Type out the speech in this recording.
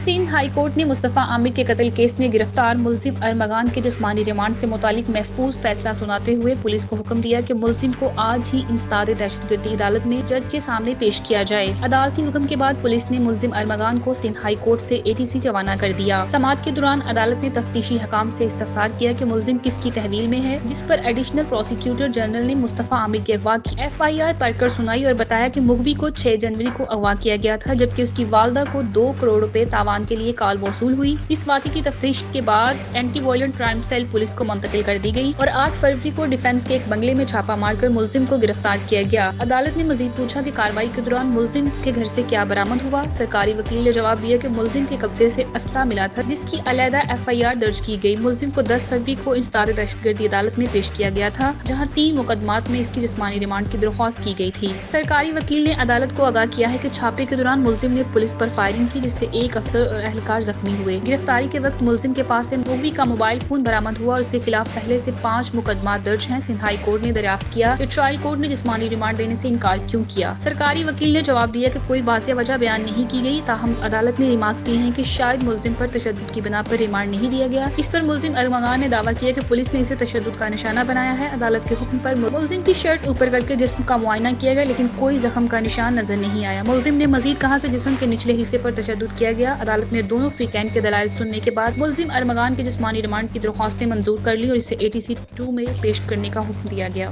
Sindh high court ने मुस्तफा आमिर के कत्ल केस में गिरफ्तार मुलजिम अरमगान के जिस्मानी रिमांड से मुतालिक महफूज फैसला सुनाते हुए पुलिस को हुक्म दिया कि मुलजिम को आज ही इंसदाद दहशतगर्दी अदालत में जज के सामने पेश किया जाए। अदालती हुक्म के बाद पुलिस ने मुलजिम अरमगान को सिंध हाई कोर्ट से ATC रवाना कर दिया। समाअत के दौरान अदालत ने तफ्तीशी हकाम से इस्तफसार किया कि मुलजिम किसकी तहवील में है, जिस पर एडिशनल प्रोसिक्यूटर जनरल ने मुस्तफा आमिर के अगवा की FIR पढ़कर सुनाई और बताया कि मुगवी को 6 जनवरी को अगवा किया गया था, जबकि उसकी वालदा को 2 करोड़ रुपए तावान के लिए कॉल वसूल हुई। इस वाक़े की तफ्तीश के बाद anti violent crime cell police को मुंतकिल कर दी गई और 8 फरवरी को डिफेंस के एक बंगले में छापा मारकर मुलजिम को गिरफ्तार किया गया। अदालत ने मजीद पूछा कि कार्रवाई के दौरान मुलजिम के घर से क्या बरामद हुआ। सरकारी वकील ने जवाब दिया कि मुलजिम के कब्जे से असला मिला था, जिसकी अलहदा FIR दर्ज की गई। मुलजिम को 10 फरवरी को इंसदाद दहशतगर्दी अदालत में पेश किया गया था, जहाँ 3 मुकदमात में इसकी जिस्मानी रिमांड की दरख्वास्त की गई थी। सरकारी वकील ने अदालत को आगाह किया है कि छापे के दौरान मुलजिम ने पुलिस पर फायरिंग की, जिससे एक अफसर और एहलकार जख्मी हुए। गिरफ्तारी के वक्त मुलजिम के पास से मुगवी का मोबाइल फोन बरामद हुआ और उसके खिलाफ पहले से 5 मुकदमात दर्ज हैं। सिंध हाई कोर्ट ने दरियाफ्त किया कि ट्रायल कोर्ट ने जिस्मानी रिमांड देने से इनकार क्यों किया। सरकारी वकील ने जवाब दिया कि कोई वाज़ेह वजह बयान नहीं की गई, ताहम अदालत ने रिमार्क्स दिए हैं कि शायद मुलजिम पर तशद्दुद की बिना पर रिमांड नहीं दिया गया। इस पर मुलजिम अरमगान ने दावा किया कि पुलिस ने इसे तशद्दुद का निशाना बनाया है। अदालत के हुक्म पर मुलजिम की शर्ट ऊपर करके जिस्म का मुआयना किया गया, लेकिन कोई जख्म का निशान नजर नहीं आया। मुलजिम ने मजीद कहा कि जिस्म के निचले हिस्से पर तशद्दुद किया गया। अदालत ने दोनों फ्रीकैंड के दलाइल सुनने के बाद मुलजिम अरमगान के जिस्मानी रिमांड की दरख्वास्तें मंजूर कर ली और इसे ATC 2 में पेश करने का हुक्म दिया गया।